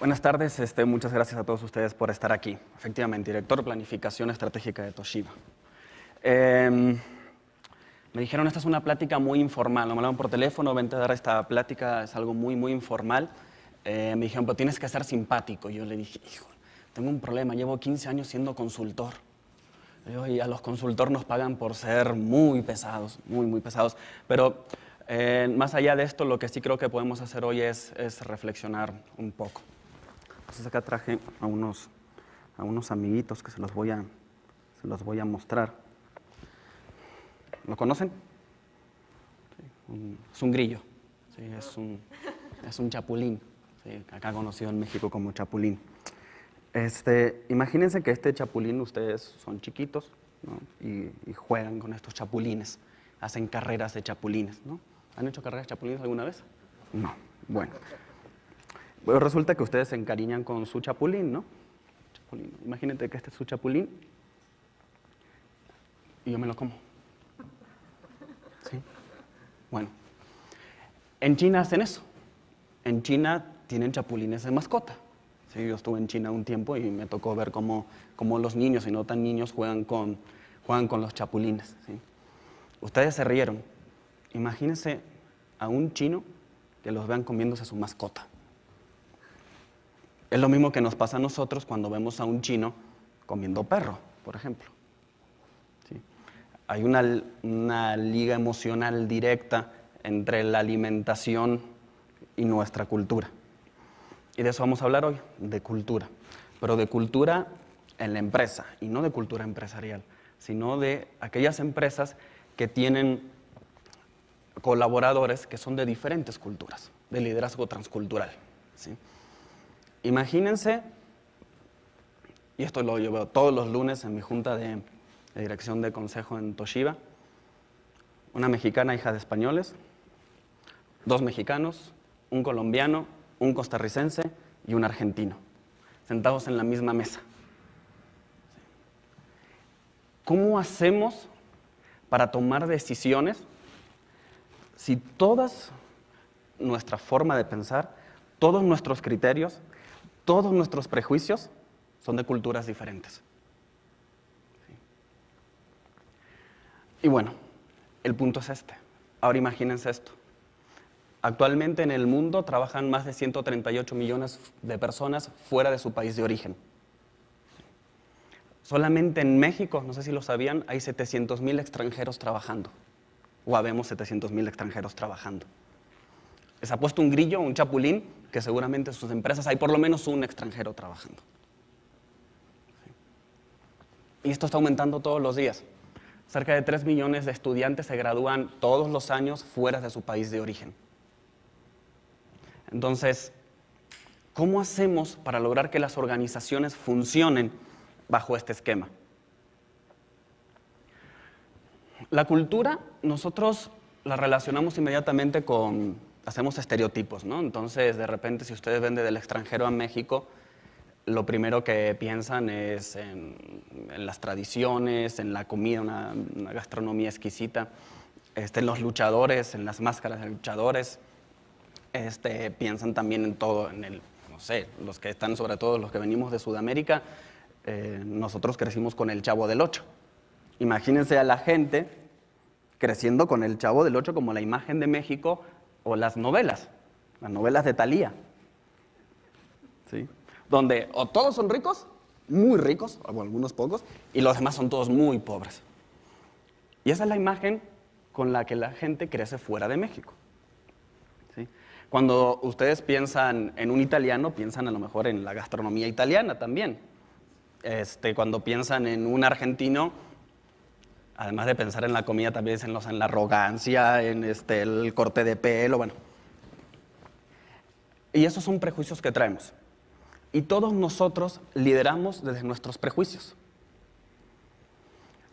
Buenas tardes, muchas gracias a todos ustedes por estar aquí. Efectivamente, director de Planificación Estratégica de Toshiba. Me dijeron, esta es una plática muy informal, no me hablaron por teléfono, vente a dar esta plática, es algo muy informal. Me dijeron, pero tienes que ser simpático. Y yo le dije, hijo, tengo un problema, llevo 15 años siendo consultor. Y a los consultores nos pagan por ser muy pesados, muy pesados. Pero más allá de esto, lo que sí creo que podemos hacer hoy es reflexionar un poco. Entonces acá traje a unos amiguitos que se los voy a mostrar. ¿Lo conocen? Sí, es un grillo, sí, es un chapulín, sí, acá conocido en México como chapulín. Imagínense que este chapulín, ustedes son chiquitos, ¿no? y juegan con estos chapulines, hacen carreras de chapulines, ¿no? ¿Han hecho carreras de chapulines alguna vez? No, bueno. Pues resulta que ustedes se encariñan con su chapulín, ¿no? Chapulín. Imagínate que este es su chapulín y yo me lo como. ¿Sí? Bueno, en China hacen eso. En China tienen chapulines de mascota. Sí, yo estuve en China un tiempo y me tocó ver cómo los niños y no tan niños juegan con los chapulines. ¿Sí? Ustedes se rieron. Imagínense a un chino que los vean comiéndose a su mascota. Es lo mismo que nos pasa a nosotros cuando vemos a un chino comiendo perro, por ejemplo. ¿Sí? Hay una liga emocional directa entre la alimentación y nuestra cultura. Y de eso vamos a hablar hoy, de cultura. Pero de cultura en la empresa, y no de cultura empresarial, sino de aquellas empresas que tienen colaboradores que son de diferentes culturas, de liderazgo transcultural. ¿Sí? Imagínense, y esto lo llevo todos los lunes en mi junta de dirección de consejo en Toshiba, una mexicana hija de españoles, 2 mexicanos, un colombiano, un costarricense y un argentino, sentados en la misma mesa. ¿Cómo hacemos para tomar decisiones si toda nuestra forma de pensar, todos nuestros criterios, todos nuestros prejuicios son de culturas diferentes? ¿Sí? Y bueno, el punto es este. Ahora imagínense esto. Actualmente en el mundo trabajan más de 138 millones de personas fuera de su país de origen. Solamente en México, no sé si lo sabían, hay 700,000 extranjeros trabajando. O habemos 700,000 extranjeros trabajando. Les ha puesto un grillo, un chapulín, que seguramente en sus empresas hay por lo menos un extranjero trabajando. Y esto está aumentando todos los días. Cerca de 3 millones de estudiantes se gradúan todos los años fuera de su país de origen. Entonces, ¿cómo hacemos para lograr que las organizaciones funcionen bajo este esquema? La cultura, nosotros la relacionamos inmediatamente con, hacemos estereotipos, ¿no? Entonces, de repente, si ustedes ven del extranjero a México, lo primero que piensan es en las tradiciones, en la comida, una gastronomía exquisita, en los luchadores, en las máscaras de luchadores, piensan también en todo, no sé, los que están, sobre todo los que venimos de Sudamérica, nosotros crecimos con el Chavo del Ocho. Imagínense a la gente creciendo con el Chavo del Ocho como la imagen de México, o las novelas de Thalía, ¿sí? Donde o todos son ricos, muy ricos, o algunos pocos, y los demás son todos muy pobres. Y esa es la imagen con la que la gente crece fuera de México. ¿Sí? Cuando ustedes piensan en un italiano, piensan a lo mejor en la gastronomía italiana también. Cuando piensan en un argentino, además de pensar en la comida, también piensan en la arrogancia, en el corte de pelo, bueno. Y esos son prejuicios que traemos. Y todos nosotros lideramos desde nuestros prejuicios.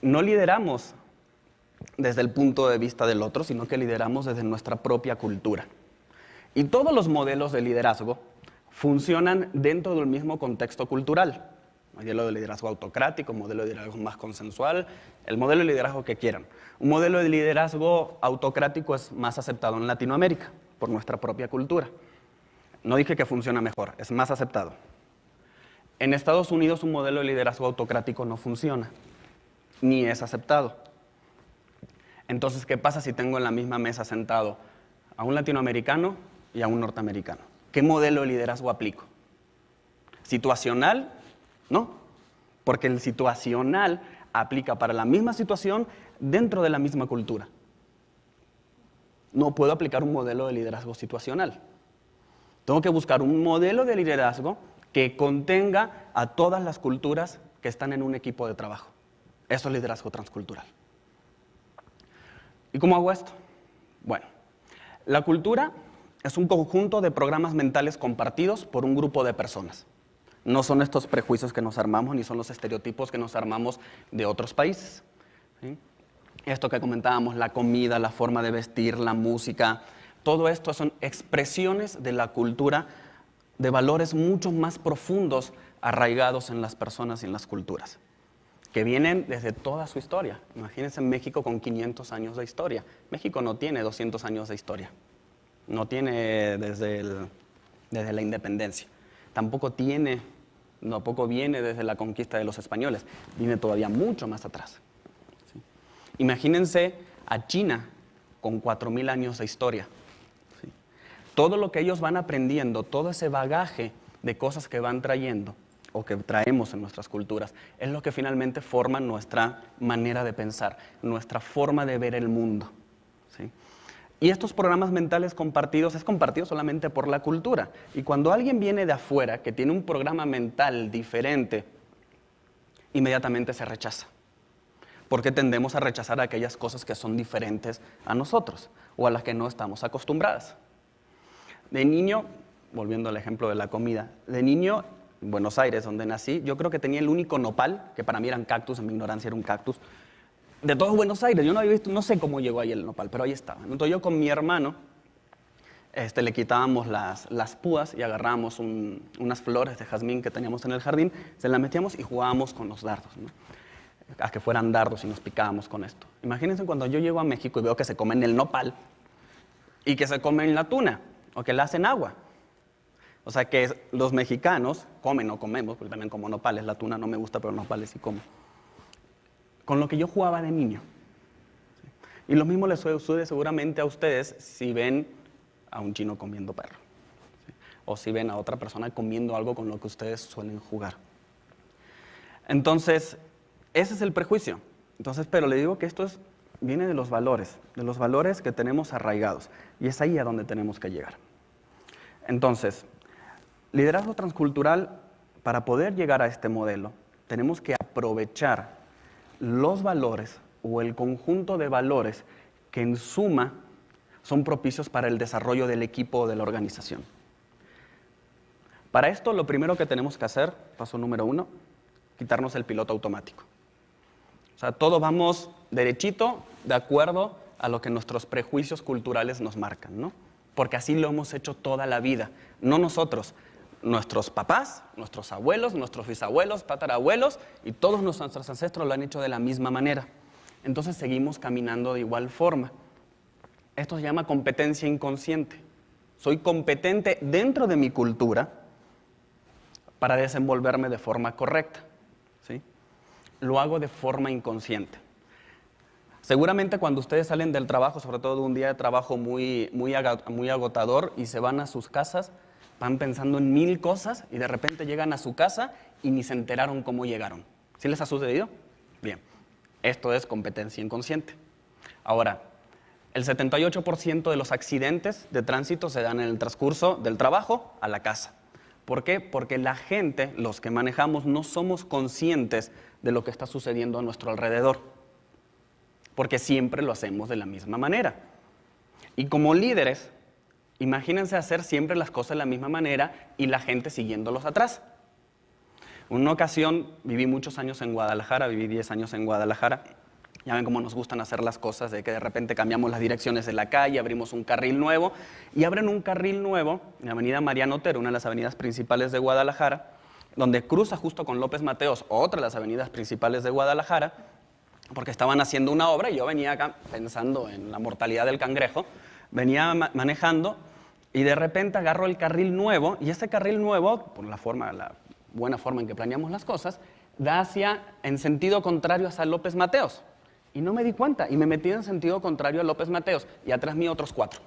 No lideramos desde el punto de vista del otro, sino que lideramos desde nuestra propia cultura. Y todos los modelos de liderazgo funcionan dentro del mismo contexto cultural. Modelo de liderazgo autocrático, modelo de liderazgo más consensual, el modelo de liderazgo que quieran. Un modelo de liderazgo autocrático es más aceptado en Latinoamérica, por nuestra propia cultura. No dije que funciona mejor, es más aceptado. En Estados Unidos un modelo de liderazgo autocrático no funciona, ni es aceptado. Entonces, ¿qué pasa si tengo en la misma mesa sentado a un latinoamericano y a un norteamericano? ¿Qué modelo de liderazgo aplico? ¿Situacional? No, porque el situacional aplica para la misma situación dentro de la misma cultura. No puedo aplicar un modelo de liderazgo situacional. Tengo que buscar un modelo de liderazgo que contenga a todas las culturas que están en un equipo de trabajo. Eso es liderazgo transcultural. ¿Y cómo hago esto? Bueno, la cultura es un conjunto de programas mentales compartidos por un grupo de personas. No son estos prejuicios que nos armamos, ni son los estereotipos que nos armamos de otros países, ¿sí? Esto que comentábamos, la comida, la forma de vestir, la música, todo esto son expresiones de la cultura, de valores mucho más profundos arraigados en las personas y en las culturas, que vienen desde toda su historia. Imagínense México con 500 años de historia. México no tiene 200 años de historia, no tiene desde la independencia, tampoco viene desde la conquista de los españoles, viene todavía mucho más atrás. ¿Sí? Imagínense a China con 4000 años de historia. ¿Sí? Todo lo que ellos van aprendiendo, todo ese bagaje de cosas que van trayendo o que traemos en nuestras culturas, es lo que finalmente forma nuestra manera de pensar, nuestra forma de ver el mundo. ¿Sí? Y estos programas mentales compartidos es compartido solamente por la cultura. Y cuando alguien viene de afuera, que tiene un programa mental diferente, inmediatamente se rechaza. Porque tendemos a rechazar aquellas cosas que son diferentes a nosotros o a las que no estamos acostumbradas. De niño, volviendo al ejemplo de la comida, de niño en Buenos Aires, donde nací, yo creo que tenía el único nopal, que para mí eran cactus, en mi ignorancia era un cactus, de todo Buenos Aires. Yo no había visto, no sé cómo llegó ahí el nopal, pero ahí estaba. Entonces yo con mi hermano le quitábamos las púas y agarrábamos unas flores de jazmín que teníamos en el jardín, se las metíamos y jugábamos con los dardos, ¿no? A que fueran dardos y nos picábamos con esto. Imagínense cuando yo llego a México y veo que se comen el nopal y que se comen la tuna o que la hacen agua. O sea que los mexicanos comen o comemos, porque también como nopales, la tuna no me gusta, pero nopales sí como. Con lo que yo jugaba de niño. Y lo mismo les sucede seguramente a ustedes si ven a un chino comiendo perro. O si ven a otra persona comiendo algo con lo que ustedes suelen jugar. Entonces, ese es el prejuicio. Entonces, pero le digo que esto viene de los valores que tenemos arraigados. Y es ahí a donde tenemos que llegar. Entonces, liderazgo transcultural, para poder llegar a este modelo, tenemos que aprovechar los valores o el conjunto de valores que en suma son propicios para el desarrollo del equipo o de la organización. Para esto, lo primero que tenemos que hacer, paso número 1, quitarnos el piloto automático. O sea, todos vamos derechito de acuerdo a lo que nuestros prejuicios culturales nos marcan, ¿no? Porque así lo hemos hecho toda la vida, no nosotros. Nuestros papás, nuestros abuelos, nuestros bisabuelos, tatarabuelos y todos nuestros ancestros lo han hecho de la misma manera. Entonces seguimos caminando de igual forma. Esto se llama competencia inconsciente. Soy competente dentro de mi cultura para desenvolverme de forma correcta, ¿sí? Lo hago de forma inconsciente. Seguramente cuando ustedes salen del trabajo, sobre todo de un día de trabajo muy agotador y se van a sus casas, van pensando en 1000 cosas y de repente llegan a su casa y ni se enteraron cómo llegaron. ¿Sí les ha sucedido? Bien, esto es competencia inconsciente. Ahora, el 78% de los accidentes de tránsito se dan en el transcurso del trabajo a la casa. ¿Por qué? Porque la gente, los que manejamos, no somos conscientes de lo que está sucediendo a nuestro alrededor. Porque siempre lo hacemos de la misma manera. Y como líderes, imagínense hacer siempre las cosas de la misma manera y la gente siguiéndolos atrás. En una ocasión viví muchos años en Guadalajara, viví 10 años en Guadalajara. Ya ven cómo nos gustan hacer las cosas, de que de repente cambiamos las direcciones de la calle, abrimos un carril nuevo, y abren un carril nuevo en la avenida Mariano Otero, una de las avenidas principales de Guadalajara, donde cruza justo con López Mateos, otra de las avenidas principales de Guadalajara, porque estaban haciendo una obra y yo venía acá pensando en la mortalidad del cangrejo, venía manejando Y de repente agarro el carril nuevo, y ese carril nuevo, por la buena forma en que planeamos las cosas, da en sentido contrario hacia López Mateos. Y no me di cuenta, y me metí en sentido contrario a López Mateos, y atrás mío otros 4,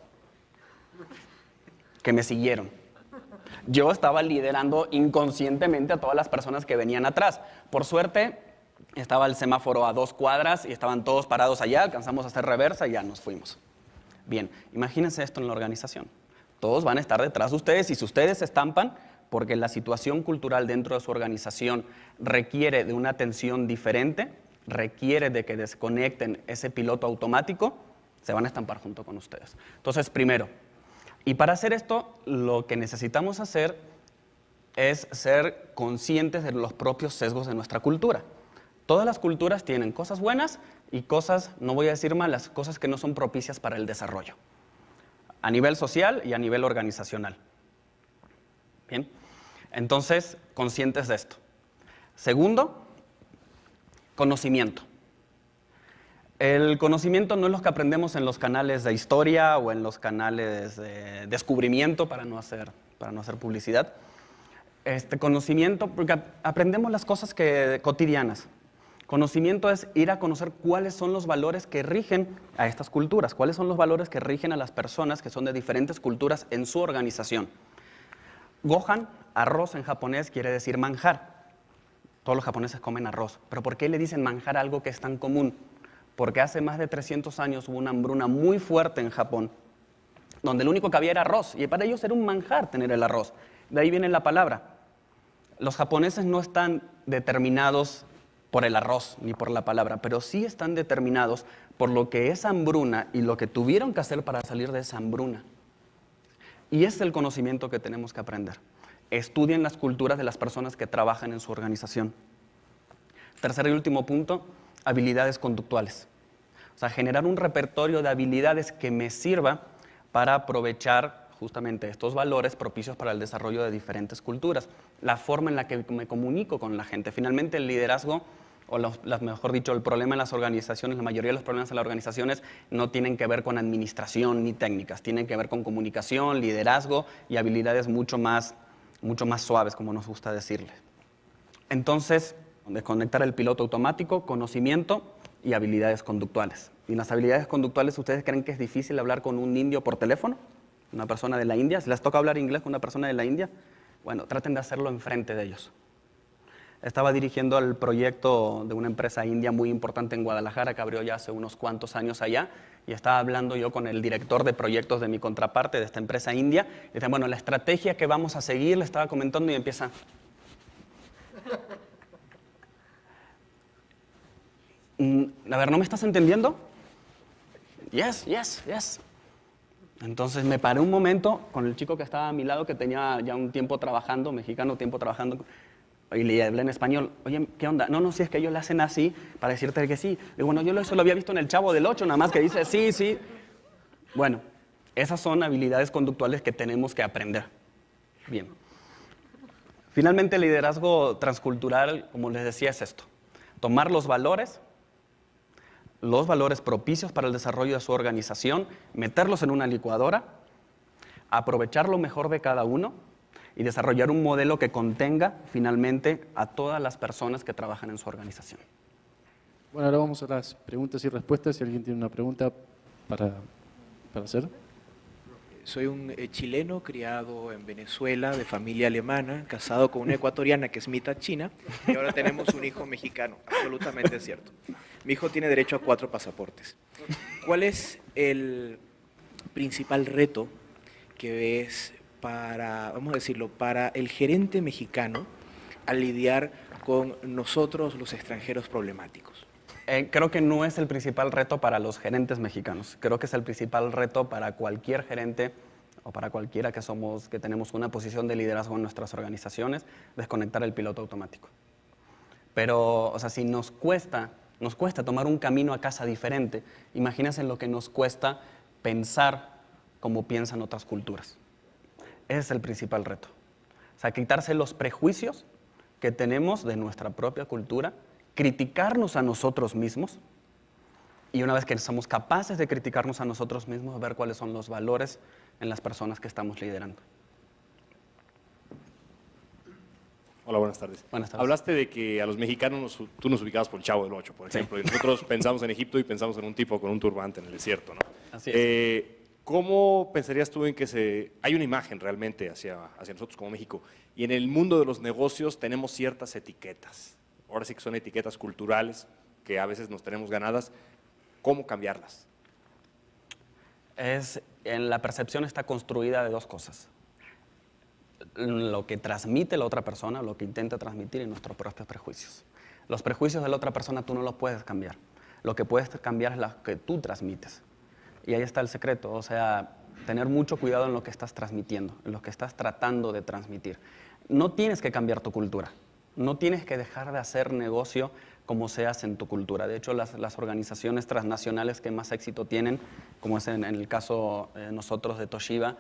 que me siguieron. Yo estaba liderando inconscientemente a todas las personas que venían atrás. Por suerte, estaba el semáforo a 2 cuadras, y estaban todos parados allá, alcanzamos a hacer reversa, y ya nos fuimos. Bien, imagínense esto en la organización. Todos van a estar detrás de ustedes, y si ustedes se estampan, porque la situación cultural dentro de su organización requiere de una atención diferente, requiere de que desconecten ese piloto automático, se van a estampar junto con ustedes. Entonces, primero, y para hacer esto, lo que necesitamos hacer es ser conscientes de los propios sesgos de nuestra cultura. Todas las culturas tienen cosas buenas y cosas, no voy a decir malas, cosas que no son propicias para el desarrollo, a nivel social y a nivel organizacional. Bien, entonces, conscientes de esto. Segundo, conocimiento. El conocimiento no es lo que aprendemos en los canales de historia o en los canales de descubrimiento, para no hacer publicidad. Conocimiento, porque aprendemos las cosas cotidianas. Conocimiento es ir a conocer cuáles son los valores que rigen a estas culturas, cuáles son los valores que rigen a las personas que son de diferentes culturas en su organización. Gohan, arroz en japonés quiere decir manjar. Todos los japoneses comen arroz. ¿Pero por qué le dicen manjar a algo que es tan común? Porque hace más de 300 años hubo una hambruna muy fuerte en Japón, donde lo único que había era arroz, y para ellos era un manjar tener el arroz. De ahí viene la palabra. Los japoneses no están determinados por el arroz ni por la palabra, pero sí están determinados por lo que es hambruna y lo que tuvieron que hacer para salir de esa hambruna. Y ese es el conocimiento que tenemos que aprender. Estudien las culturas de las personas que trabajan en su organización. Tercer y último punto, habilidades conductuales. O sea, generar un repertorio de habilidades que me sirva para aprovechar justamente estos valores propicios para el desarrollo de diferentes culturas. La forma en la que me comunico con la gente. Finalmente, el liderazgo, o mejor dicho, el problema en las organizaciones, la mayoría de los problemas en las organizaciones no tienen que ver con administración ni técnicas, tienen que ver con comunicación, liderazgo y habilidades mucho más suaves, como nos gusta decirle. Entonces, desconectar el piloto automático, conocimiento y habilidades conductuales. ¿Y las habilidades conductuales, ustedes creen que es difícil hablar con un indio por teléfono? Una persona de la India. Si les toca hablar inglés con una persona de la India, bueno, traten de hacerlo enfrente de ellos. Estaba dirigiendo el proyecto de una empresa india muy importante en Guadalajara, que abrió ya hace unos cuantos años allá, y estaba hablando yo con el director de proyectos de mi contraparte de esta empresa india, y decía, bueno, la estrategia que vamos a seguir, le estaba comentando, y empieza... A ver, ¿no me estás entendiendo? Yes, yes, yes. Entonces me paré un momento con el chico que estaba a mi lado, que tenía ya un tiempo trabajando, mexicano, tiempo trabajando, y le hablé en español. Oye, ¿qué onda? No, si es que ellos le hacen así para decirte que sí. Digo, bueno, yo eso lo había visto en el Chavo del Ocho, nada más que dice sí, sí. Bueno, esas son habilidades conductuales que tenemos que aprender. Bien. Finalmente, el liderazgo transcultural, como les decía, es esto. Tomar los valores propicios para el desarrollo de su organización, meterlos en una licuadora, aprovechar lo mejor de cada uno y desarrollar un modelo que contenga finalmente a todas las personas que trabajan en su organización. Bueno, ahora vamos a las preguntas y respuestas. Si alguien tiene una pregunta para hacer. Soy un chileno criado en Venezuela, de familia alemana, casado con una ecuatoriana que es mitad china, y ahora tenemos un hijo mexicano, absolutamente cierto. Mi hijo tiene derecho a 4 pasaportes. ¿Cuál es el principal reto que ves para, vamos a decirlo, para el gerente mexicano al lidiar con nosotros, los extranjeros problemáticos? Creo que no es el principal reto para los gerentes mexicanos. Creo que es el principal reto para cualquier gerente o para cualquiera que tenemos una posición de liderazgo en nuestras organizaciones, desconectar el piloto automático. Pero, o sea, si nos cuesta tomar un camino a casa diferente, imagínense lo que nos cuesta pensar como piensan otras culturas. Ese es el principal reto. O sea, quitarse los prejuicios que tenemos de nuestra propia cultura, criticarnos a nosotros mismos Y una vez que somos capaces de criticarnos a nosotros mismos, ver cuáles son los valores en las personas que estamos liderando. Hola, buenas tardes. Buenas tardes. Hablaste de que a los mexicanos tú nos ubicabas por el Chavo del Ocho, por ejemplo, y nosotros pensamos en Egipto y pensamos en un tipo con un turbante en el desierto, ¿no? Así es. ¿Cómo pensarías tú en que hay una imagen realmente hacia nosotros como México? Y en el mundo de los negocios tenemos ciertas etiquetas. Ahora sí que son etiquetas culturales que a veces nos tenemos ganadas. ¿Cómo cambiarlas? La percepción está construida de dos cosas. Lo que transmite la otra persona, lo que intenta transmitir, y nuestros propios prejuicios. Los prejuicios de la otra persona tú no los puedes cambiar. Lo que puedes cambiar es lo que tú transmites. Y ahí está el secreto, o sea, tener mucho cuidado en lo que estás transmitiendo, en lo que estás tratando de transmitir. No tienes que cambiar tu cultura, no tienes que dejar de hacer negocio como se hace en tu cultura. De hecho, las organizaciones transnacionales que más éxito tienen, como es en el caso nosotros de Toshiba,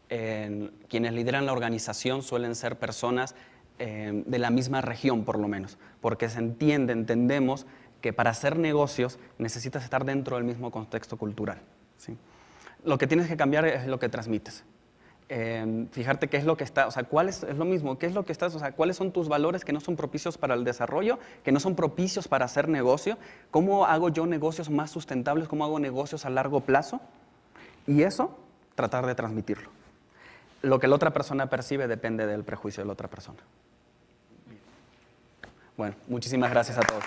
quienes lideran la organización suelen ser personas de la misma región, por lo menos, porque entendemos que para hacer negocios necesitas estar dentro del mismo contexto cultural, ¿sí? Lo que tienes que cambiar es lo que transmites. Fijarte qué es lo que está, o sea, es lo mismo, qué es lo que estás, o sea, cuáles son tus valores que no son propicios para el desarrollo, que no son propicios para hacer negocio, cómo hago yo negocios más sustentables, cómo hago negocios a largo plazo, y eso, tratar de transmitirlo. Lo que la otra persona percibe depende del prejuicio de la otra persona. Bueno, muchísimas gracias a todos.